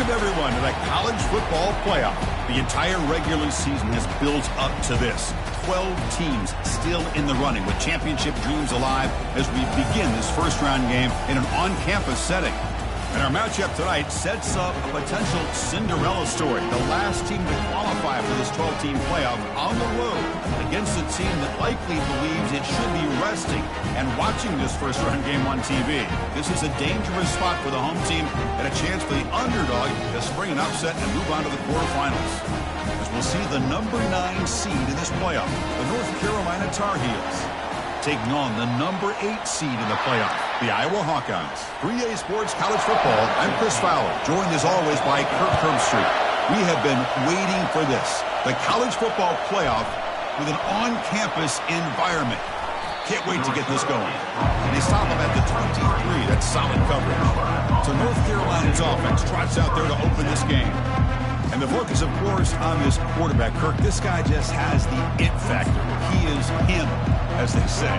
Welcome, everyone, to the college football playoff. The entire regular season has built up to this. 12 teams still in the running with championship dreams alive as we begin this first-round game in an on-campus setting. And our matchup tonight sets up a potential Cinderella story. The last team to qualify for this 12-team playoff on the road against a team that likely believes it should be resting and watching this first-round game on TV. This is a dangerous spot for the home team and a chance for the underdog to spring an upset and move on to the quarterfinals. As we'll see the number 9 seed in this playoff, the North Carolina Tar Heels, taking on the number 8 seed in the playoff, the Iowa Hawkeyes. 3A Sports College Football, I'm Chris Fowler, joined as always by Kirk Herbstreit. We have been waiting for this, the college football playoff with an on-campus environment. Can't wait to get this going. And they stop him at the 23. That's solid coverage. So North Carolina's offense trots out there to open this game. And the focus, of course, on this quarterback, Kirk. This guy just has the it factor. He is him, as they say.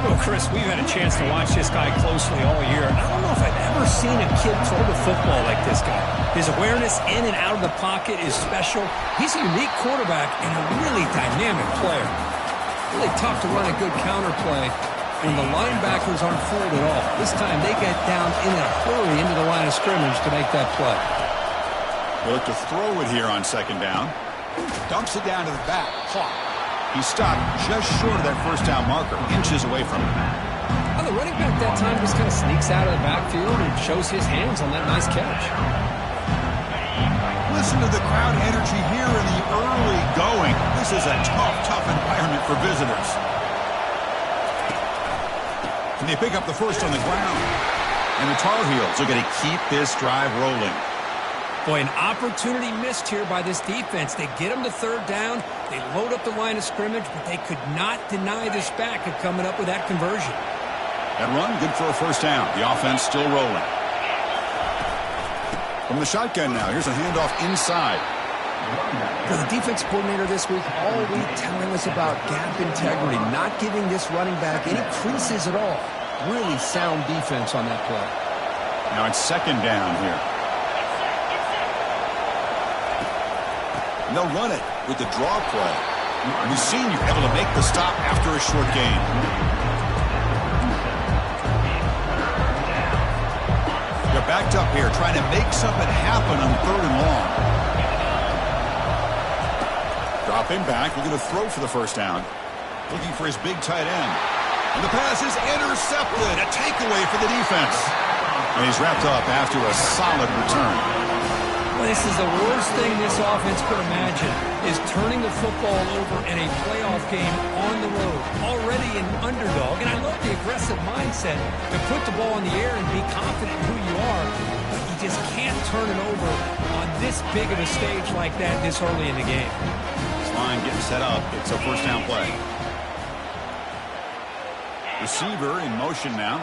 Well, Chris, we've had a chance to watch this guy closely all year. I don't know if I've ever seen a kid throw the football like this guy. His awareness in and out of the pocket is special. He's a unique quarterback and a really dynamic player. Really tough to run a good counter play when the linebackers aren't fooled at all. This time they get down in a hurry into the line of scrimmage to make that play. They look to throw it here on second down. Dumps it down to the back. Caught. He stopped just short of that first down marker, inches away from it. Well, the running back that time just kind of sneaks out of the backfield and shows his hands on that nice catch. Listen to the crowd energy here in the early going. This is a tough environment for visitors. And they pick up the first on the ground. And the Tar Heels are going to keep this drive rolling. Boy, an opportunity missed here by this defense. They get them to third down. They load up the line of scrimmage, but they could not deny this back of coming up with that conversion. That run, good for a first down. The offense still rolling. From the shotgun now, here's a handoff inside. For the defense coordinator this week, all week telling us about gap integrity, not giving this running back any creases at all. Really sound defense on that play. Now it's second down here. And they'll run it with the draw play. We've seen you able to make the stop after a short gain. They're backed up here trying to make something happen on third and long. Dropping back, looking to throw for the first down. Looking for his big tight end. And the pass is intercepted. A takeaway for the defense. And he's wrapped up after a solid return. Well, this is the worst thing this offense could imagine, is turning the football over in a playoff game on the road. Already an underdog, and I love the aggressive mindset to put the ball in the air and be confident in who you are, but you just can't turn it over on this big of a stage like that this early in the game. This line getting set up. It's a first down play. Receiver in motion now.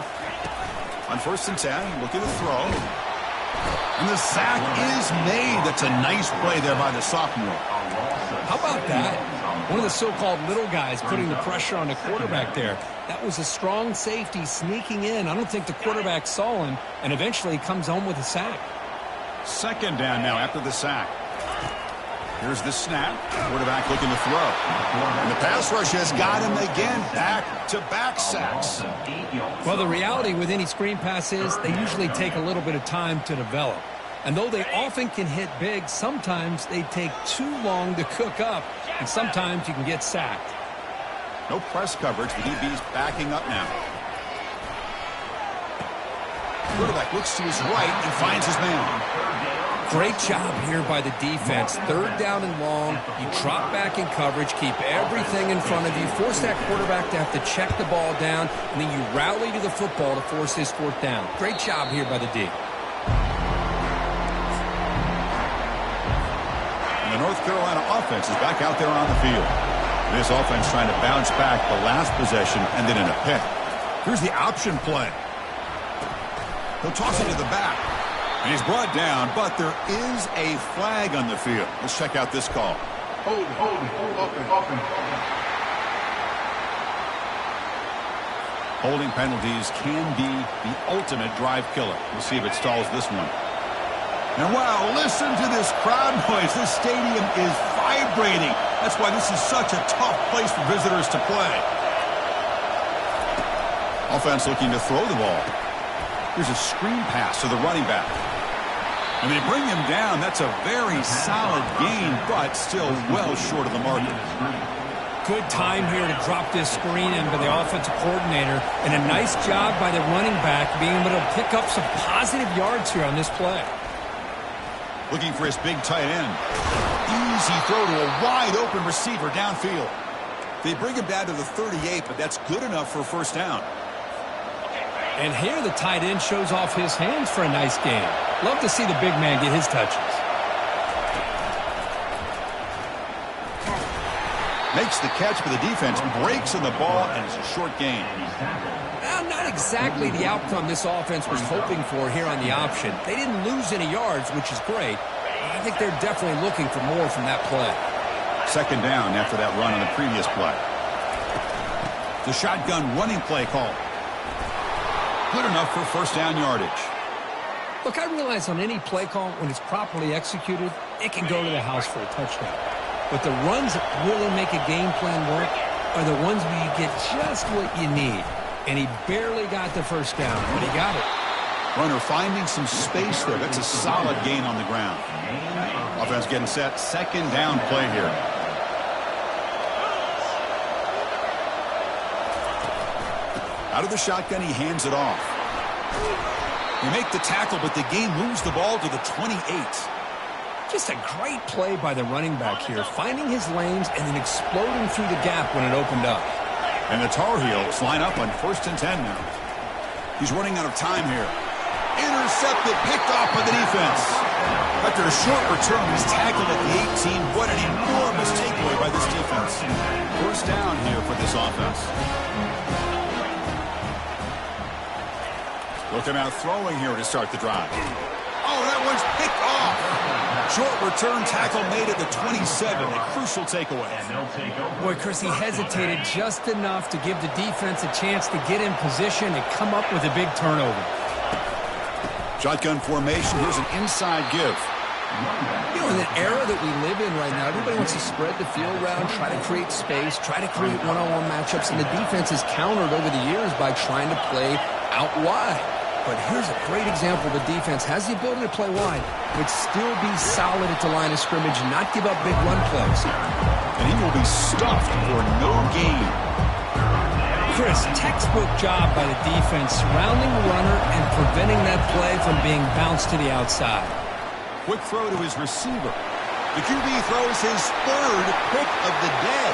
On 1st and 10, looking to throw. And the sack is made. That's a nice play there by the sophomore. How about that? One of the so-called little guys putting the pressure on the quarterback there. That was a strong safety sneaking in. I don't think the quarterback saw him, and eventually comes home with a sack. Second down now after the sack. Here's the snap. Quarterback looking to throw. And the pass rush has got him again. Back-to-back sacks. Well, the reality with any screen pass is they usually take a little bit of time to develop. And though they often can hit big, sometimes they take too long to cook up, and sometimes you can get sacked. No press coverage. The DB's backing up now. Quarterback looks to his right and finds his man. Great job here by the defense. Third down and long. You drop back in coverage, keep everything in front of you, force that quarterback to have to check the ball down, and then you rally to the football to force his fourth down. Great job here by the D. And the North Carolina offense is back out there on the field. This offense trying to bounce back the last possession and then in a pick. Here's the option play. He'll toss it to the back. And he's brought down, but there is a flag on the field. Let's check out this call. Hold, open. Holding penalties can be the ultimate drive killer. We'll see if it stalls this one. And wow, listen to this crowd noise. This stadium is vibrating. That's why this is such a tough place for visitors to play. Offense looking to throw the ball. Here's a screen pass to the running back. And they bring him down. That's a very solid gain, but still well short of the mark. Good time here to drop this screen in by the offensive coordinator, and a nice job by the running back being able to pick up some positive yards here on this play. Looking for his big tight end. Easy throw to a wide-open receiver downfield. They bring him down to the 38, but that's good enough for a first down. And here the tight end shows off his hands for a nice game. Love to see the big man get his touches. Makes the catch, but the defense breaks in the ball, and it's a short gain. Well, not exactly the outcome this offense was hoping for here on the option. They didn't lose any yards, which is great. I think they're definitely looking for more from that play. Second down after that run on the previous play. The shotgun running play call. Good enough for first down yardage. Look, I realize on any play call, when it's properly executed, it can go to the house for a touchdown. But the runs that really make a game plan work are the ones where you get just what you need. And he barely got the first down, but he got it. Runner finding some space there. That's a solid gain on the ground. Offense getting set. Second down play here. Out of the shotgun, he hands it off. They make the tackle, but the game moves the ball to the 28. Just a great play by the running back here, finding his lanes and then exploding through the gap when it opened up. And the Tar Heels line up on 1st and 10 now. He's running out of time here. Intercepted, picked off by the defense. After a short return, he's tackled at the 18. What an enormous takeaway by this defense. First down here for this offense. Looking out throwing here to start the drive. Oh, that one's picked off. Short return tackle made at the 27. A crucial takeaway. Boy, Chris, he hesitated just enough to give the defense a chance to get in position and come up with a big turnover. Shotgun formation. Here's an inside give. You know, in the era that we live in right now, everybody wants to spread the field around, try to create space, try to create one-on-one matchups, and the defense has countered over the years by trying to play out wide. But here's a great example. The defense has the ability to play wide, but still be solid at the line of scrimmage and not give up big run plays. And he will be stuffed for no gain. Chris, textbook job by the defense surrounding the runner and preventing that play from being bounced to the outside. Quick throw to his receiver. The QB throws his third pick of the day.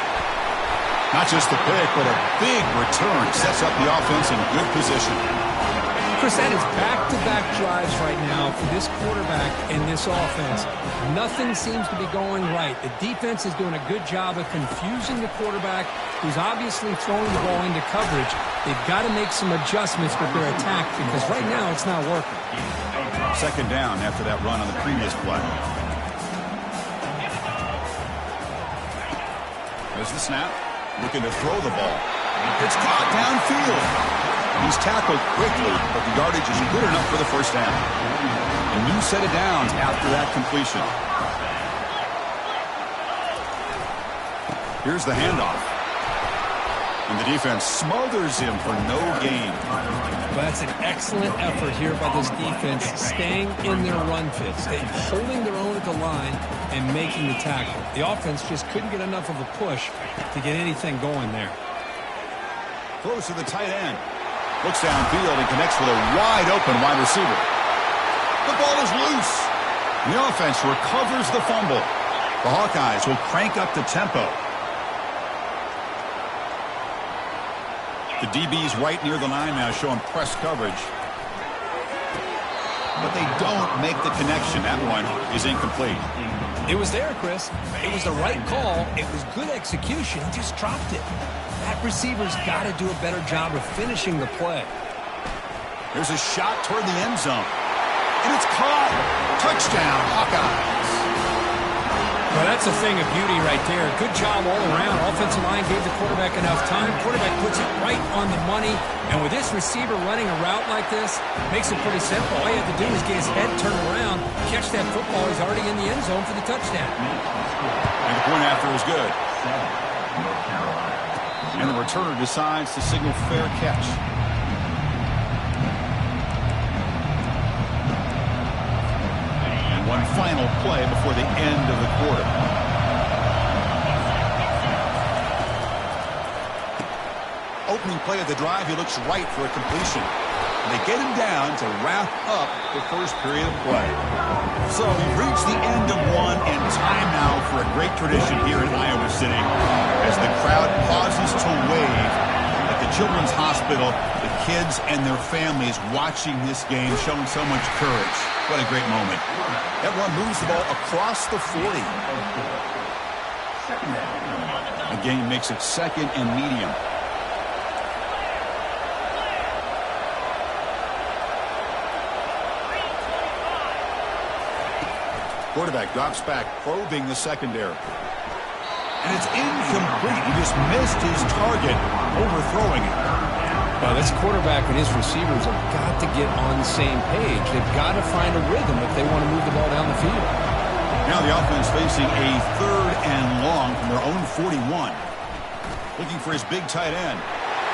Not just the pick, but a big return. Sets up the offense in good position. Chris, that is back-to-back drives right now for this quarterback and this offense. Nothing seems to be going right. The defense is doing a good job of confusing the quarterback, who's obviously throwing the ball into coverage. They've got to make some adjustments with their attack because right now it's not working. Second down after that run on the previous play. There's the snap. Looking to throw the ball. It's caught downfield. He's tackled quickly, but the yardage is good enough for the first down. A new set of downs after that completion. Here's the handoff. And the defense smothers him for no gain. But that's an excellent effort here by this defense, staying in their run fits, holding their own at the line and making the tackle. The offense just couldn't get enough of a push to get anything going there. Close to the tight end. Looks downfield and connects with a wide-open wide receiver. The ball is loose. The offense recovers the fumble. The Hawkeyes will crank up the tempo. The DB's right near the line now showing press coverage. But they don't make the connection. That one is incomplete. It was there, Chris. It was the right call. It was good execution. He just dropped it. That receiver's got to do a better job of finishing the play. There's a shot toward the end zone. And it's caught. Touchdown, Hawkeyes. Well, that's a thing of beauty right there. Good job all around. Offensive line gave the quarterback enough time. Quarterback puts it right on the money. And with this receiver running a route like this, makes it pretty simple. All you have to do is get his head turned around, catch that football. He's already in the end zone for the touchdown. And the point after is good. And the returner decides to signal fair catch. And one final play before the end of the quarter. Opening play of the drive, he looks right for a completion. And they get him down to wrap up the first period of play. So we've reached the end of one, and time now for a great tradition here in Iowa City as the crowd pauses to wave at the Children's Hospital, the kids and their families watching this game, showing so much courage. What a great moment. That run moves the ball across the 40. Again, makes it second and medium. Quarterback drops back, probing the secondary. And it's incomplete. He just missed his target, overthrowing it. Well, this quarterback and his receivers have got to get on the same page. They've got to find a rhythm if they want to move the ball down the field. Now the offense facing a 3rd and long from their own 41. Looking for his big tight end.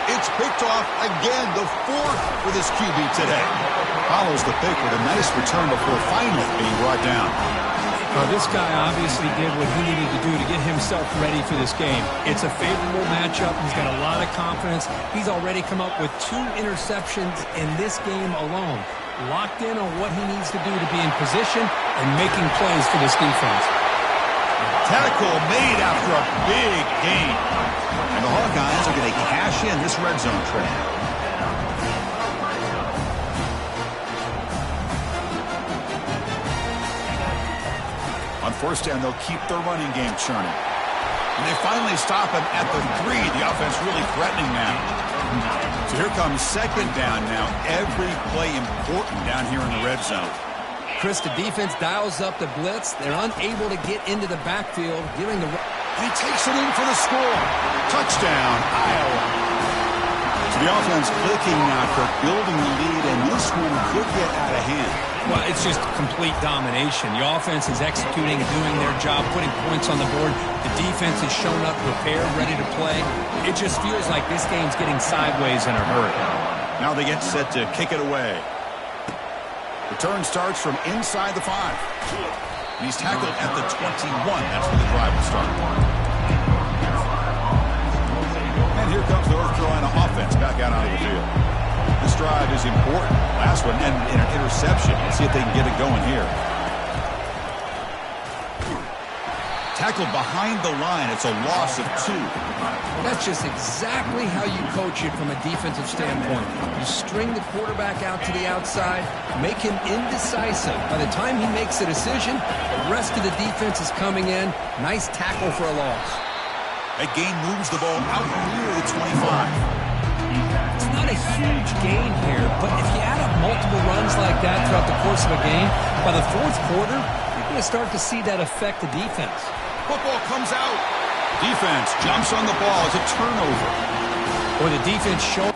It's picked off again, the 4th for this QB today. Follows the pick with a nice return before finally being brought down. Well, this guy obviously did what he needed to do to get himself ready for this game. It's a favorable matchup. He's got a lot of confidence. He's already come up with 2 interceptions in this game alone. Locked in on what he needs to do to be in position and making plays for this defense. Tackle made after a big gain. And the Hawkeyes are going to cash in this red zone trip. On first down, they'll keep their running game churning. And they finally stop him at the 3. The offense really threatening now. So here comes second down now. Every play important down here in the red zone. Chris, the defense dials up the blitz. They're unable to get into the backfield, giving the... He takes it in for the score. Touchdown, Iowa. So the offense clicking now, Kirk, building the lead, and this one could get out of hand. Well, it's just complete domination. The offense is executing and doing their job, putting points on the board. The defense is shown up, prepared, ready to play. It just feels like this game's getting sideways in a hurry. Now they get set to kick it away. Return starts from inside the 5. And he's tackled at the 21. That's where the drive will start. And here comes the North Carolina offense back out onto the field. This drive is important. Last one, and an interception. Let's see if they can get it going here. Tackled behind the line. It's a loss of 2. That's just exactly how you coach it from a defensive standpoint. You string the quarterback out to the outside, make him indecisive. By the time he makes a decision, the rest of the defense is coming in. Nice tackle for a loss. That gain moves the ball out near the 25. It's not a huge gain here, but if you add up multiple runs like that throughout the course of a game, by the 4th quarter, you're going to start to see that affect the defense. Football comes out. Defense jumps on the ball. It's a turnover. Or the defense shows.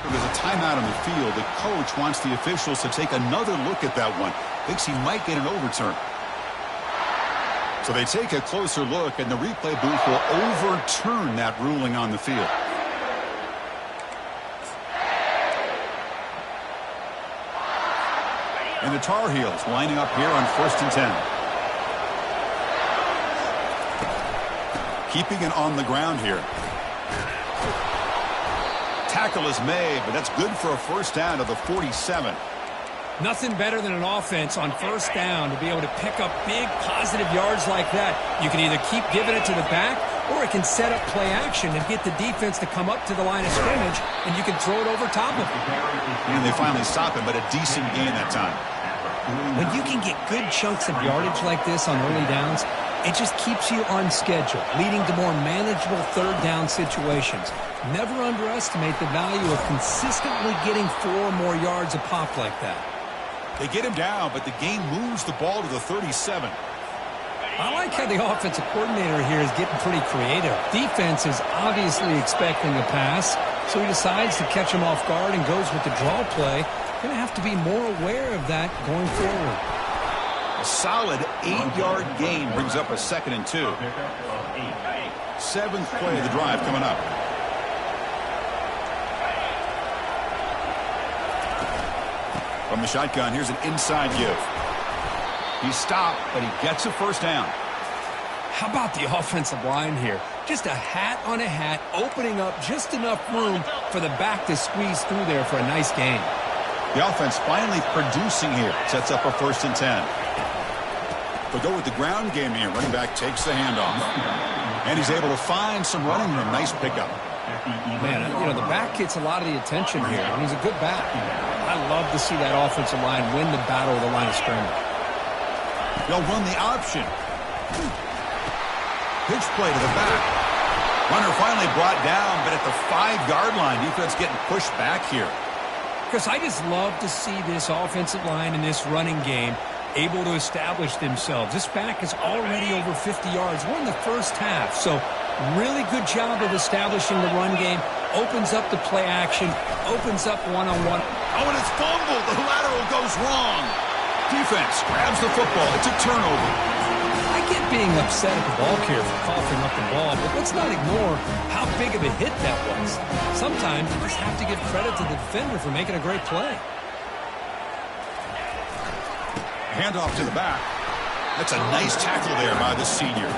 There's a timeout on the field. The coach wants the officials to take another look at that one. Thinks he might get an overturn. So they take a closer look, and the replay booth will overturn that ruling on the field. And the Tar Heels lining up here on 1st and 10. Keeping it on the ground here. Tackle is made, but that's good for a first down to the 47. Nothing better than an offense on first down to be able to pick up big positive yards like that. You can either keep giving it to the back, or it can set up play action and get the defense to come up to the line of scrimmage, and you can throw it over top of them. And they finally stop it, but a decent gain that time. When you can get good chunks of yardage like this on early downs, it just keeps you on schedule, leading to more manageable 3rd down situations. Never underestimate the value of consistently getting 4 or more yards a pop like that. They get him down, but the game moves the ball to the 37. I like how the offensive coordinator here is getting pretty creative. Defense is obviously expecting a pass, so he decides to catch him off guard and goes with the draw play. Going to have to be more aware of that going forward. A solid 8-yard gain brings up a 2nd and 2. 7th play of the drive coming up. From the shotgun, here's an inside give. He's stopped, but he gets a first down. How about the offensive line here? Just a hat on a hat, opening up just enough room for the back to squeeze through there for a nice gain. The offense finally producing here. Sets up a 1st and 10. We'll go with the ground game here. Running back takes the handoff. And he's able to find some running room. Nice pickup. Man, you know, the back gets a lot of the attention here, and he's a good back. I love to see that offensive line win the battle of the line of scrimmage. They'll run the option. Pitch play to the back. Runner finally brought down, but at the 5-yard line, defense getting pushed back here. Chris, I just love to see this offensive line and this running game able to establish themselves. This back is already over 50 yards. We're in the first half, so really good job of establishing the run game. Opens up the play action, opens up one-on-one. Oh, and it's fumbled. The lateral goes wrong. Defense grabs the football. It's a turnover. I get being upset at the ball carrier for coughing up the ball, but let's not ignore how big of a hit that was. Sometimes you just have to give credit to the defender for making a great play. Handoff to the back. That's a nice tackle there by the senior.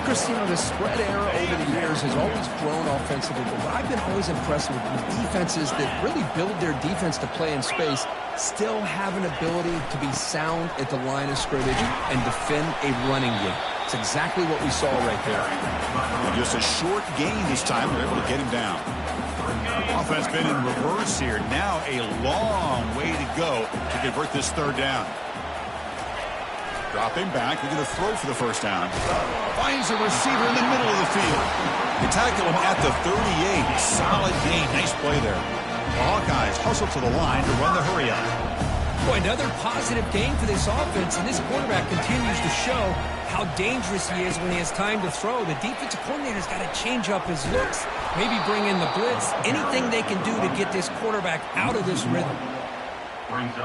Chris, you know, the spread era over the years has always grown offensively, but I've been always impressed with defenses that really build their defense to play in space, still have an ability to be sound at the line of scrimmage and defend a running game. It's exactly what we saw right there. And just a short gain this time. They're able to get him down. Offense been in reverse here. Now a long way to go to convert this 3rd down. Dropping back. They're going to throw for the 1st down. Finds a receiver in the middle of the field. They tackle him at the 38. Solid gain. Nice play there. The Hawkeyes hustle to the line to run the hurry up. Boy, another positive gain for this offense, and this quarterback continues to show how dangerous he is when he has time to throw. The defensive coordinator's got to change up his looks, maybe bring in the blitz, anything they can do to get this quarterback out of this rhythm.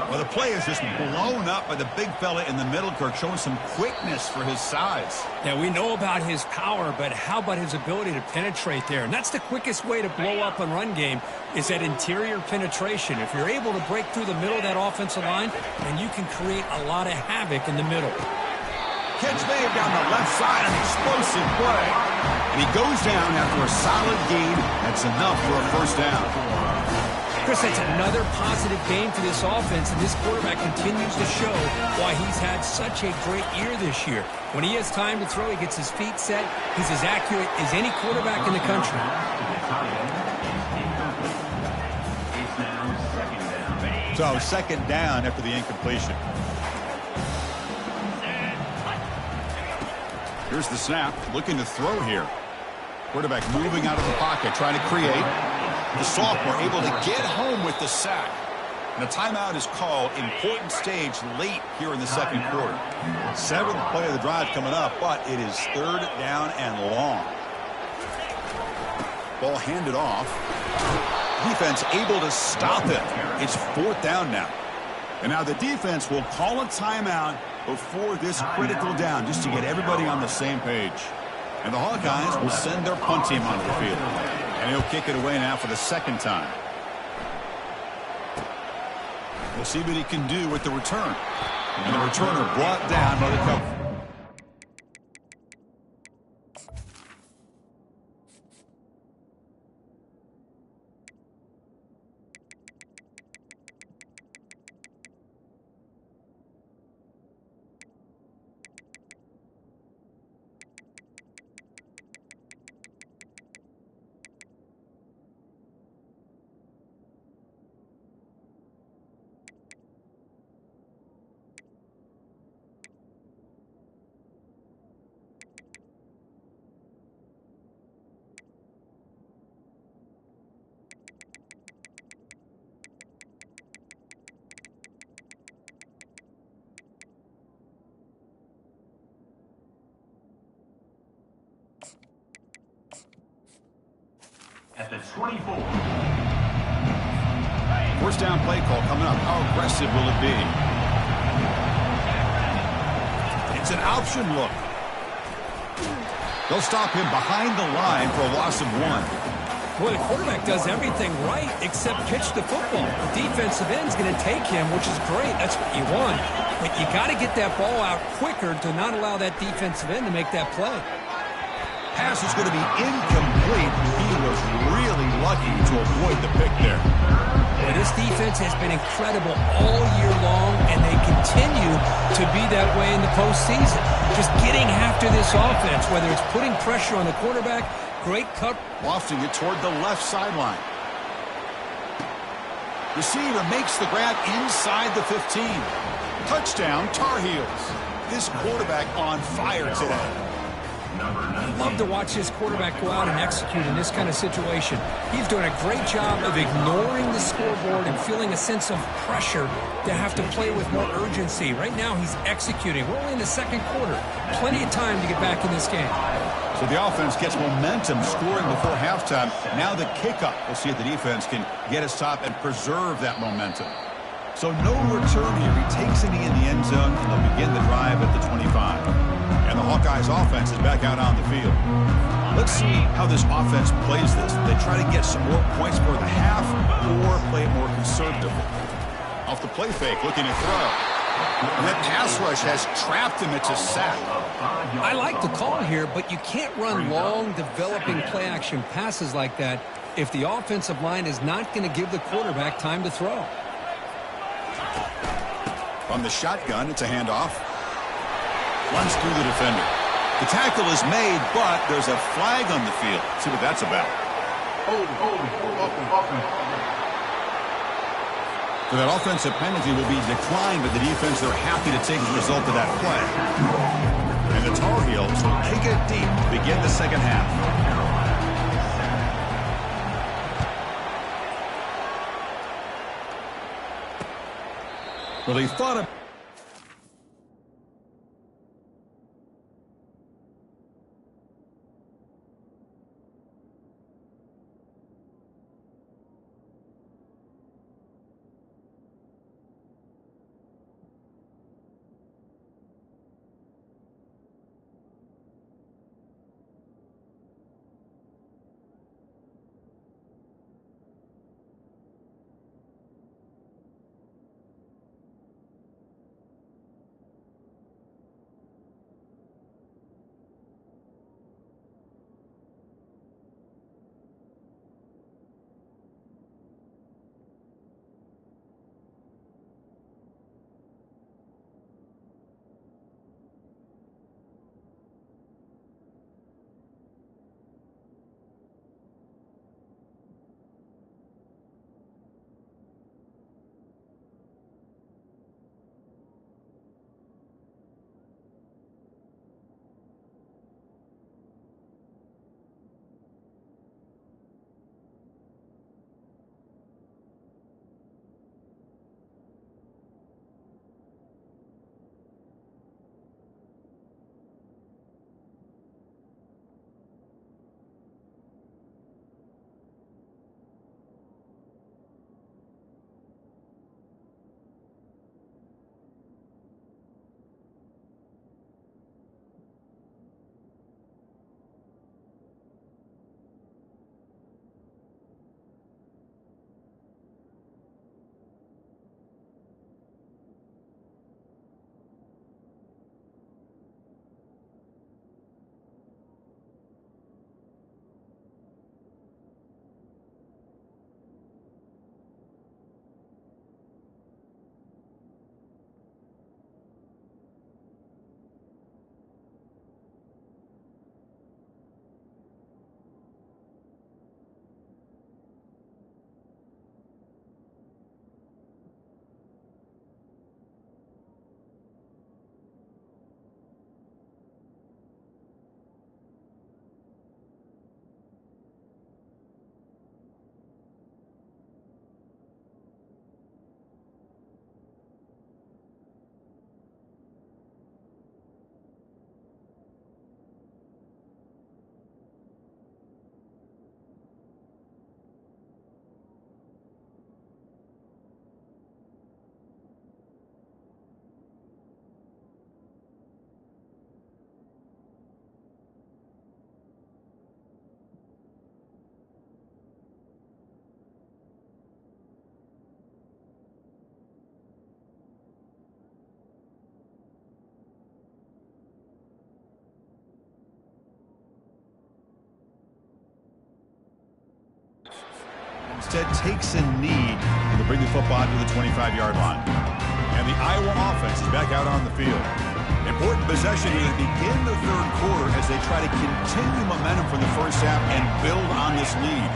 Well, the play is just blown up by the big fella in the middle, Kirk, showing some quickness for his size. Yeah, we know about his power, but how about his ability to penetrate there? And that's the quickest way to blow up a run game is that interior penetration. If you're able to break through the middle of that offensive line, then you can create a lot of havoc in the middle. Catch made down the left side, an explosive play. And he goes down after a solid gain. That's enough for a 1st down. Chris, that's another positive gain for this offense, and this quarterback continues to show why he's had such a great year this year. When he has time to throw, he gets his feet set. He's as accurate as any quarterback in the country. So 2nd down after the incompletion. Here's the snap, looking to throw here. Quarterback moving out of the pocket, trying to create. The sophomore able to get home with the sack. And a timeout is called. Important stage late here in the 2nd quarter. 7th play of the drive coming up, but it is 3rd down and long. Ball handed off. Defense able to stop it. It's 4th down now. And now the defense will call a timeout before this critical down, just to get everybody on the same page. And the Hawkeyes will send their punt team onto the field. And he'll kick it away now for the 2nd time. We'll see what he can do with the return. And the returner brought down by the cover. at the 24. First down play call coming up. How aggressive will it be? It's an option look. They'll stop him behind the line for a loss of 1. Boy, the quarterback does everything right except pitch the football. The defensive end's going to take him, which is great. That's what you want. But you got to get that ball out quicker to not allow that defensive end to make that play. Pass is going to be incomplete. He was really lucky to avoid the pick there. Boy, this defense has been incredible all year long, and they continue to be that way in the postseason. Just getting after this offense, whether it's putting pressure on the quarterback, great cut. Lofting it toward the left sideline. Receiver makes the grab inside the 15. Touchdown, Tar Heels. This quarterback on fire today. I'd love to watch this quarterback go out and execute in this kind of situation. He's doing a great job of ignoring the scoreboard and feeling a sense of pressure to have to play with more urgency. Right now, he's executing. We're only in the second quarter. Plenty of time to get back in this game. So the offense gets momentum scoring before halftime. Now the kickoff. We'll see if the defense can get a stop and preserve that momentum. So no return here. He takes it in the end zone, and they'll begin the drive at the 25. And the Hawkeyes offense is back out on the field. Let's see how this offense plays this. They try to get some more points for the half or play it more conservatively. Off the play fake, looking to throw. And that pass rush has trapped him. It's a sack. I like the call here, but you can't run long, developing play-action passes like that if the offensive line is not going to give the quarterback time to throw. From the shotgun, it's a handoff. Runs through the defender. The tackle is made, but there's a flag on the field. Let's see what that's about. So that offensive penalty will be declined, but the defense, they're happy to take the result of that play. And the Tar Heels will kick it deep to begin the second half. Well, he thought of... instead takes a knee to bring the football to the 25-yard line. And the Iowa offense is back out on the field. Important possession here to begin the third quarter as they try to continue momentum from the first half and build on this lead.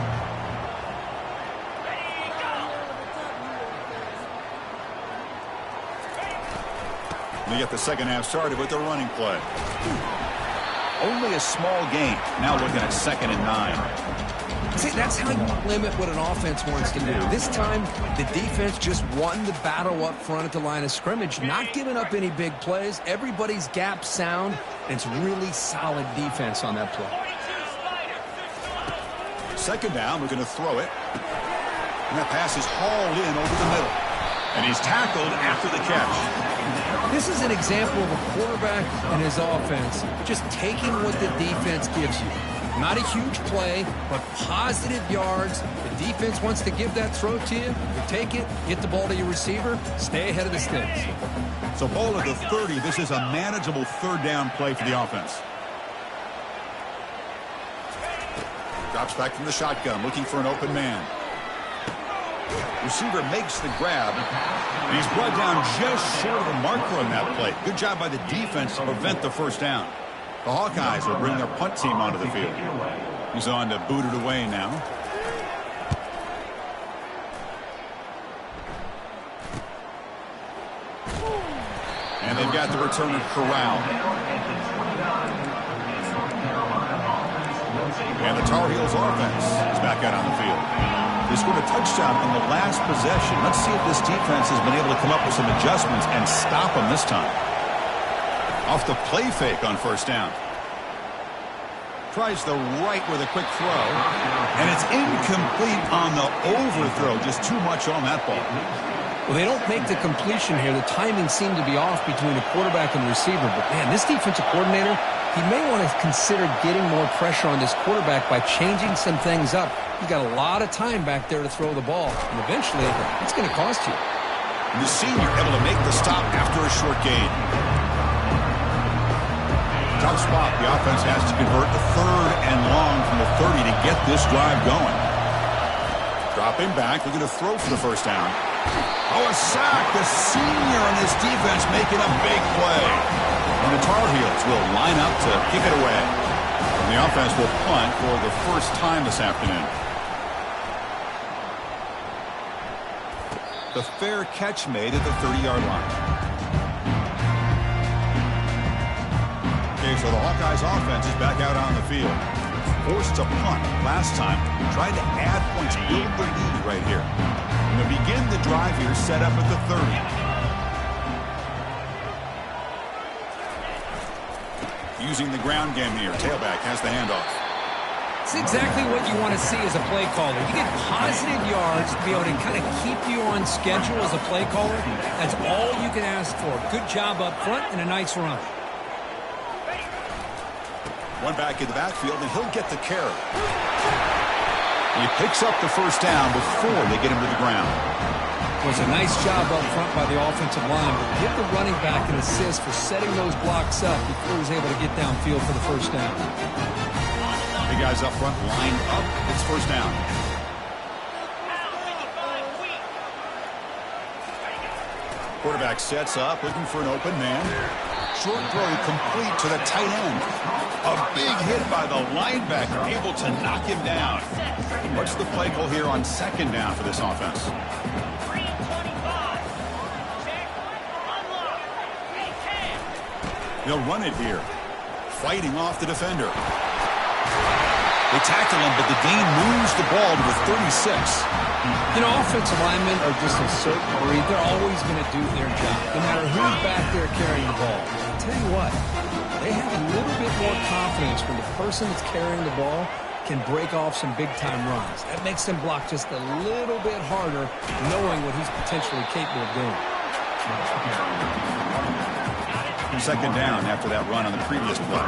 They get the second half started with their running play. Only a small gain. Now looking at 2nd and 9. See, that's how you limit what an offense wants to do. This time, the defense just won the battle up front at the line of scrimmage, not giving up any big plays. Everybody's gap sound, and it's really solid defense on that play. 2nd down, we're going to throw it. And that pass is hauled in over the middle. And he's tackled after the catch. This is an example of a quarterback and his offense just taking what the defense gives you. Not a huge play, but positive yards. The defense wants to give that throw to you. You take it, get the ball to your receiver, stay ahead of the sticks. So ball at the 30. This is a manageable 3rd down play for the offense. Drops back from the shotgun, looking for an open man. Receiver makes the grab. And he's brought down just short of the marker on that play. Good job by the defense to prevent the 1st down. The Hawkeyes will bring their punt team onto the field. He's on to boot it away now. And they've got the returner corralled. And the Tar Heels offense is back out on the field. They scored a touchdown on the last possession. Let's see if this defense has been able to come up with some adjustments and stop them this time. Off the play fake on 1st down. Tries the right with a quick throw. And it's incomplete on the overthrow. Just too much on that ball. Well, they don't make the completion here. The timing seemed to be off between the quarterback and the receiver. But, man, this defensive coordinator, he may want to consider getting more pressure on this quarterback by changing some things up. He's got a lot of time back there to throw the ball. And eventually, it's going to cost you. And the senior able to make the stop after a short gain. Tough spot. The offense has to convert the 3rd and long from the 30 to get this drive going. Dropping back. They're going to throw for the 1st down. Oh, a sack. The senior on this defense making a big play. And the Tar Heels will line up to kick it away. And the offense will punt for the 1st time this afternoon. The fair catch made at the 30-yard line. Okay, so the Hawkeyes offense is back out on the field. Forced to punt last time. Tried to add points, build the lead right here. And they'll begin the drive here, set up at the 30. Using the ground game here. Tailback has the handoff. It's exactly what you want to see as a play caller. You get positive yards to be able to kind of keep you on schedule as a play caller. That's all you can ask for. Good job up front and a nice run. One back in the backfield, and he'll get the carry. He picks up the 1st down before they get him to the ground. It was a nice job up front by the offensive line, but give the running back an assist for setting those blocks up before he was able to get downfield for the 1st down. The guys up front lined up. It's 1st down. Quarterback sets up, looking for an open man. Short throw complete to the tight end. A big hit by the linebacker, able to knock him down. What's the play call here on 2nd down for this offense? They'll run it here. Fighting off the defender. They tackle him, but the gain moves the ball to the 36. You know, offensive linemen are just a certain breed. They're always going to do their job, no matter who's back there carrying the ball. I'll tell you what, they have a little bit more confidence when the person that's carrying the ball can break off some big-time runs. That makes them block just a little bit harder, knowing what he's potentially capable of doing. 2nd down after that run on the previous play.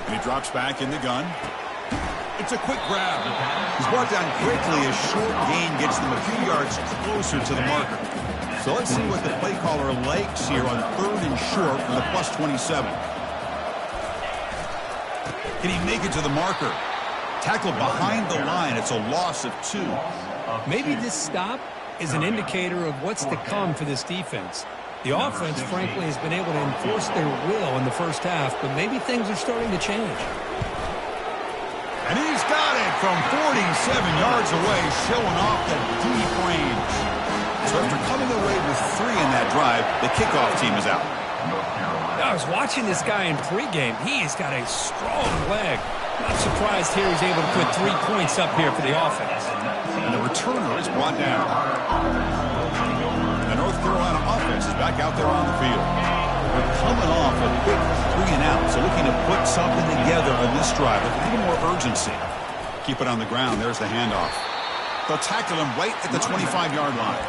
And he drops back in the gun. It's a quick grab. He's brought down quickly. A short gain gets them a few yards closer to the marker. So let's see what the play caller likes here on 3rd and short from the +27. Can he make it to the marker? Tackled behind the line. It's a loss of 2. Maybe this stop is an indicator of what's to come for this defense. The offense, frankly, has been able to enforce their will in the first half, but maybe things are starting to change. And he's got it from 47 yards away, showing off the deep range. So after coming away with 3 in that drive, the kickoff team is out. I was watching this guy in pregame. He's got a strong leg. Not surprised here he's able to put 3 points up here for the offense. And the returner is brought down. The North Carolina offense is back out there on the field. They're coming off a quick 3 and out, so looking to put something together on this drive with a little more urgency. Keep it on the ground. There's the handoff. They'll tackle him right at the 25-yard line.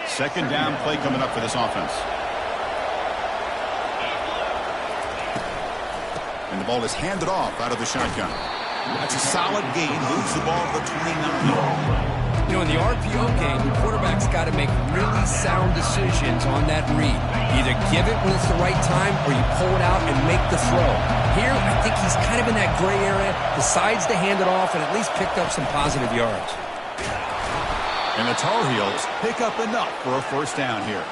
Second down play coming up for this offense. And the ball is handed off out of the shotgun. That's a solid gain. Moves the ball to the 29. You know, in the RPO game, the quarterback's got to make really sound decisions on that read. Either give it when it's the right time or you pull it out and make the throw. Here, I think he's kind of in that gray area, decides to hand it off and at least picked up some positive yards. And the Tar Heels pick up enough for a first down here.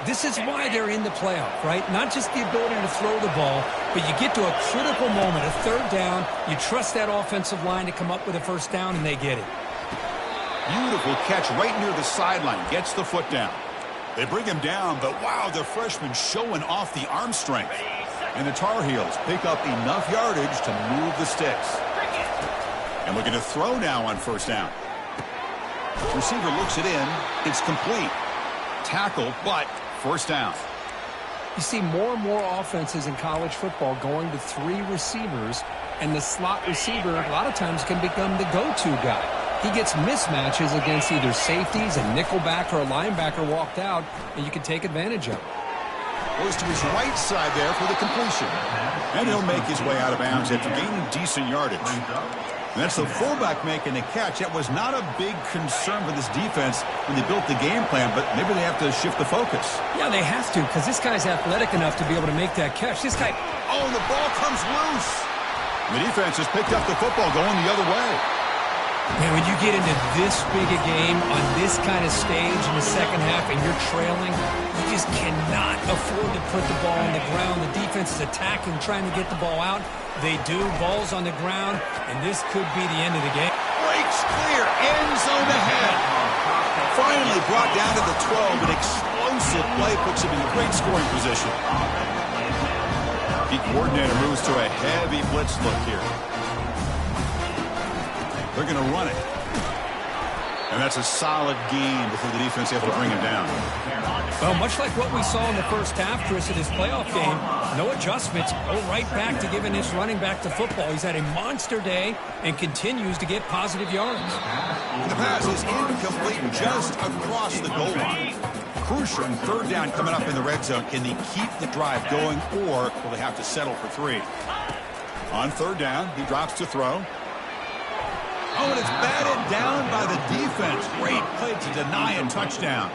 This is why they're in the playoff, right? Not just the ability to throw the ball, but you get to a critical moment, a third down, you trust that offensive line to come up with a first down, and they get it. Beautiful catch right near the sideline. Gets the foot down. They bring him down, but wow, the freshman showing off the arm strength. And the Tar Heels pick up enough yardage to move the sticks. And looking to throw now on first down. Receiver looks it in. It's complete. Tackle, but first down. You see more and more offenses in college football going to 3 receivers, and the slot receiver a lot of times can become the go-to guy. He gets mismatches against either safeties, a nickelback, or a linebacker walked out, and you can take advantage of it. Goes to his right side there for the completion. And he'll make his way out of bounds after gaining decent yardage. And that's the fullback making the catch. That was not a big concern for this defense when they built the game plan, but maybe they have to shift the focus. Yeah, they have to, because this guy's athletic enough to be able to make that catch. This guy... Oh, the ball comes loose. The defense has picked up the football going the other way. Man, when you get into this big a game on this kind of stage in the second half and you're trailing, you just cannot afford to put the ball on the ground. The defense is attacking, trying to get the ball out. They do. Ball's on the ground, and this could be the end of the game. Breaks clear. End zone ahead. Finally brought down to the 12. An explosive play puts him in a great scoring position. The coordinator moves to a heavy blitz look here. They're going to run it. And that's a solid gain before the defense has to bring him down. Well, much like what we saw in the first half, Chris, of this playoff game, no adjustments. Go right back to giving this running back to football. He's had a monster day and continues to get positive yards. The pass is incomplete just across the goal line. Crucial third down coming up in the red zone. Can they keep the drive going, or will they have to settle for 3? On third down, he drops to throw. Oh, and it's batted down by the defense. Great play to deny a touchdown.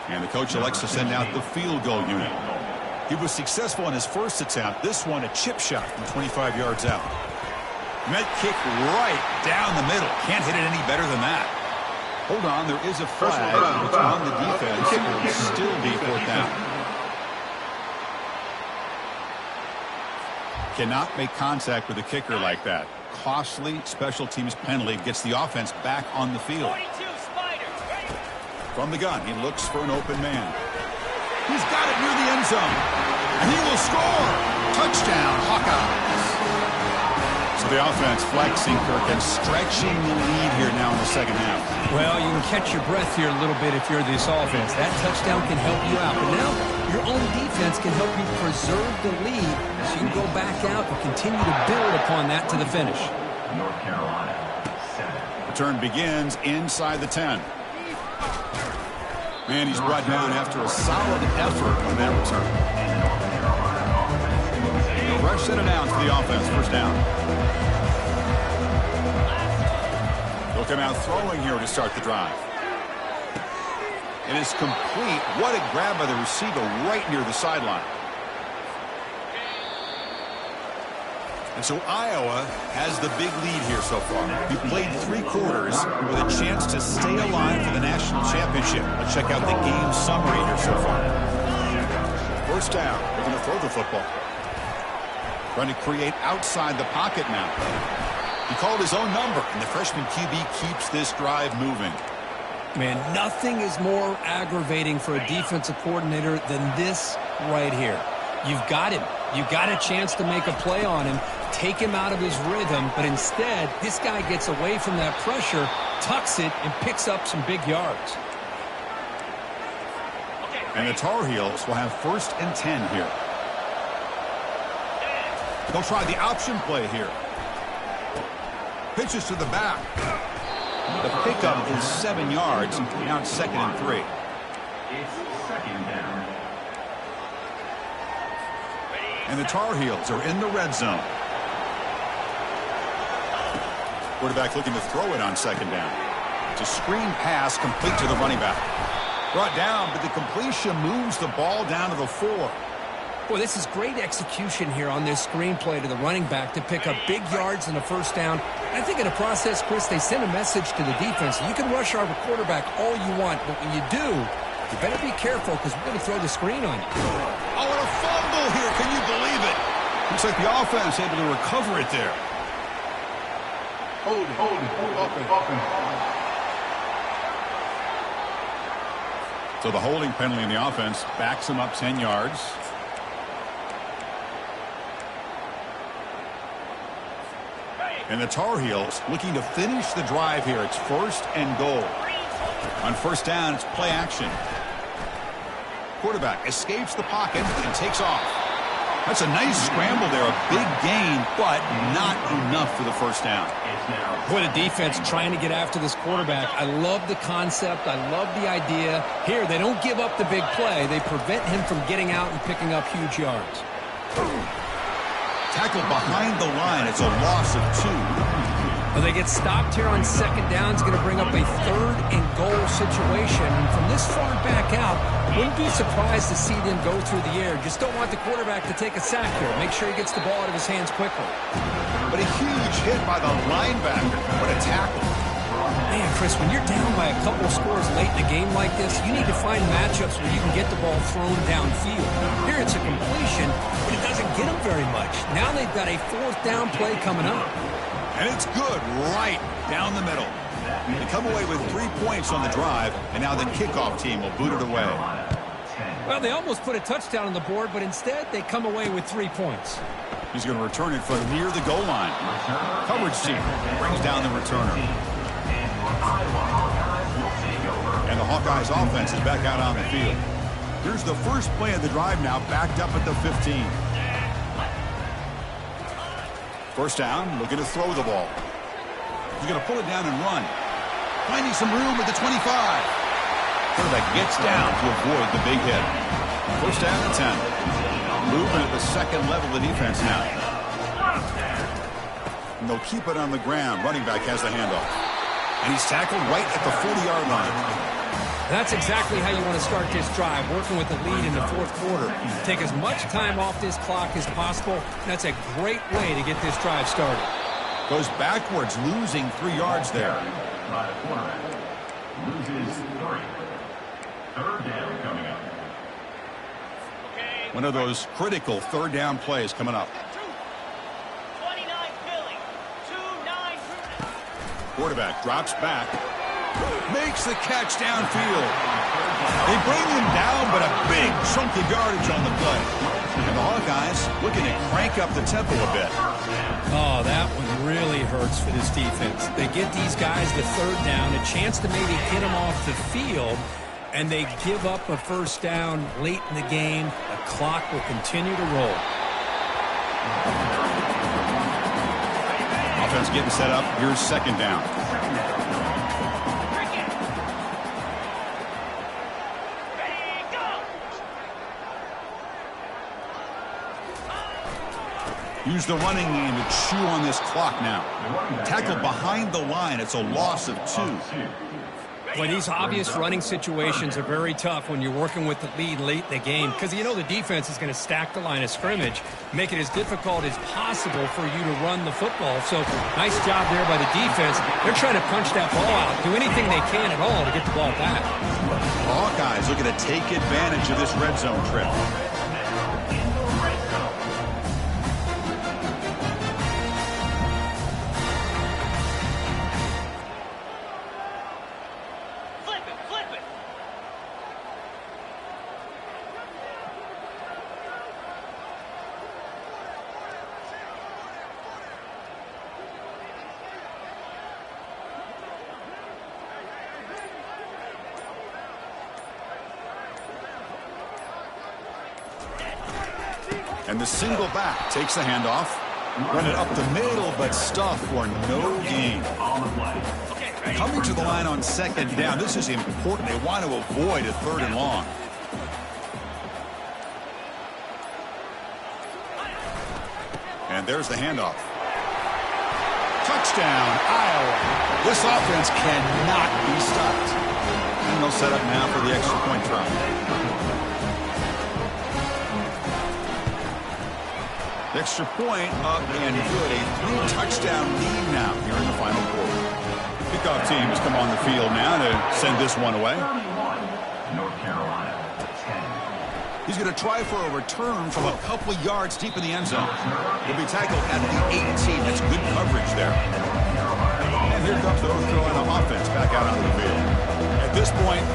And the coach elects to send out the field goal unit. He was successful in his first attempt. This one, a chip shot from 25 yards out. And that kick right down the middle. Can't hit it any better than that. Hold on, there is a flag. It's on the defense. It will still be fourth down. Cannot make contact with a kicker like that. Costly special teams penalty gets the offense back on the field. From the gun, he looks for an open man. He's got it near the end zone. And he will score. Touchdown, Hawkeyes. So the offense flexing, Kirk, and stretching the lead here now in the second half. Well, you can catch your breath here a little bit if you're this offense. That touchdown can help you out. But now your own defense can help you preserve the lead so you can go back out and continue to build upon that to the finish. North Carolina, 7. Return begins inside the 10. And he's brought down after a solid effort on that return. Fresh set of downs for the offense, first down. They'll come out throwing here to start the drive. It is complete. What a grab by the receiver right near the sideline. And so Iowa has the big lead here so far. We played 3 quarters with a chance to stay alive for the national championship. Let's check out the game summary here so far. First down. They're going to throw the football. Trying to create outside the pocket now. He called his own number, and the freshman QB keeps this drive moving. Man, nothing is more aggravating for a defensive coordinator than this right here. You've got him. You've got a chance to make a play on him, take him out of his rhythm, but instead, this guy gets away from that pressure, tucks it, and picks up some big yards. And the Tar Heels will have 1st and 10 here. They'll try the option play here. Pitches to the back. The pickup is 7 yards. Now it's 2nd and 3. It's 2nd down. And the Tar Heels are in the red zone. Quarterback looking to throw it on 2nd down. It's a screen pass complete to the running back. Brought down, but the completion moves the ball down to the 4. Boy, this is great execution here on this screenplay to the running back to pick up big yards and a 1st down. I think in the process, Chris, they send a message to the defense. You can rush our quarterback all you want, but when you do, you better be careful because we're going to throw the screen on you. Oh, and a fumble here. Can you believe it? Looks like the offense able to recover it there. Hold it, offense. So the holding penalty in the offense backs him up 10 yards. And the Tar Heels looking to finish the drive here. It's 1st and goal. On 1st down, it's play action. Quarterback escapes the pocket and takes off. That's a nice scramble there. A big gain, but not enough for the 1st down. Boy, the defense trying to get after this quarterback. I love the concept. I love the idea. Here, they don't give up the big play. They prevent him from getting out and picking up huge yards. Tackled behind the line. It's a loss of 2. Well, they get stopped here on 2nd down. It's going to bring up a 3rd and goal situation. And from this far back out, wouldn't be surprised to see them go through the air. Just don't want the quarterback to take a sack here. Make sure he gets the ball out of his hands quickly. But a huge hit by the linebacker. What a tackle. Man, Chris, when you're down by a couple of scores late in a game like this, you need to find matchups where you can get the ball thrown downfield. Here it's a completion, but it doesn't get them very much. Now they've got a 4th down play coming up. And it's good right down the middle. They come away with 3 points on the drive, and now the kickoff team will boot it away. Well, they almost put a touchdown on the board, but instead they come away with 3 points. He's going to return it from near the goal line. Coverage team brings down the returner. And the Hawkeyes offense is back out on the field. Here's the first play of the drive now, backed up at the 15. 1st down, looking to throw the ball. He's going to pull it down and run. Finding some room at the 25. Quarterback gets down to avoid the big hit. 1st down and 10. Moving at the 2nd level of the defense now. And they'll keep it on the ground. Running back has the handoff. And he's tackled right at the 40-yard line. That's exactly how you want to start this drive, working with the lead in the 4th quarter. Take as much time off this clock as possible. That's a great way to get this drive started. Goes backwards, losing 3 yards there. Loses 3. 3rd down coming up. One of those critical 3rd down plays coming up. 29 Philly, 2-9. Quarterback drops back. Makes the catch downfield. They bring him down, but a big chunk of yardage on the play. And the Hawkeyes looking to crank up the tempo a bit. Oh, that one really hurts for this defense. They get these guys the 3rd down, a chance to maybe get them off the field, and they give up a 1st down late in the game. The clock will continue to roll. Offense getting set up. Here's 2nd down. Use the running game to chew on this clock now. Tackled behind the line. It's a loss of 2. Well, these obvious running situations are very tough when you're working with the lead late in the game because you know the defense is going to stack the line of scrimmage, make it as difficult as possible for you to run the football. So nice job there by the defense. They're trying to punch that ball out, do anything they can at all to get the ball back. Hawkeyes looking to take advantage of this red zone trip. And the single back takes the handoff. Run it up the middle, but stuffed for no gain. Coming to the line on second down. This is important. They want to avoid a third and long. And there's the handoff. Touchdown, Iowa. This offense cannot be stopped. And they'll set up now for the extra point try. Extra point up and good. A 3-touchdown lead now here in the final quarter. Kickoff team has come on the field now to send this one away. North Carolina, 10. He's going to try for a return from a couple yards deep in the end zone. He'll be tackled at the 18. That's good coverage there. And here comes the North Carolina offense back out onto the field. At this point,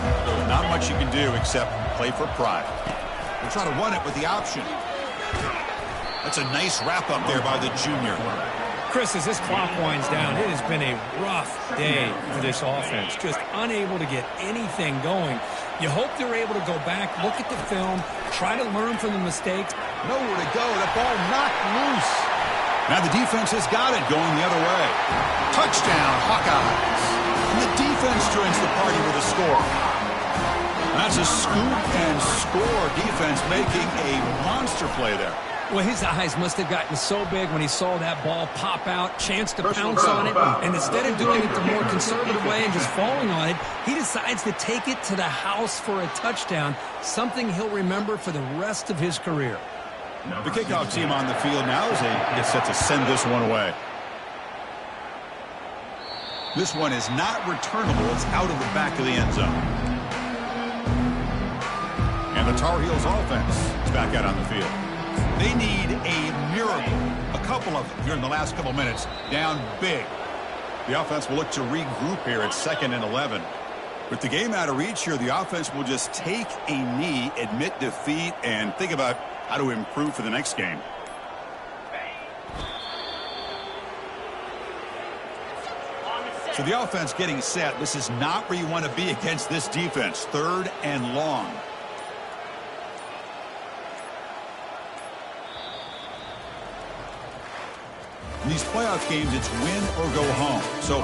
not much you can do except play for pride. We'll try to run it with the option. That's a nice wrap-up there by the junior. Chris, as this clock winds down, it has been a rough day for this offense. Just unable to get anything going. You hope they're able to go back, look at the film, try to learn from the mistakes. Nowhere to go. The ball knocked loose. Now the defense has got it going the other way. Touchdown, Hawkeyes. And the defense joins the party with a score. And that's a scoop and score defense making a monster play there. Well, his eyes must have gotten so big when he saw that ball pop out, chance to pounce on it, and instead of doing it the more conservative way and just falling on it, he decides to take it to the house for a touchdown, something he'll remember for the rest of his career. The kickoff team on the field now as they get set to send this one away. This one is not returnable. It's out of the back of the end zone. And the Tar Heels offense is back out on the field. They need a miracle. A couple of them here in the last couple minutes. Down big. The offense will look to regroup here at 2nd and 11. With the game out of reach here, the offense will just take a knee, admit defeat, and think about how to improve for the next game. So the offense getting set. This is not where you want to be against this defense. 3rd and long. In these playoff games, it's win or go home. So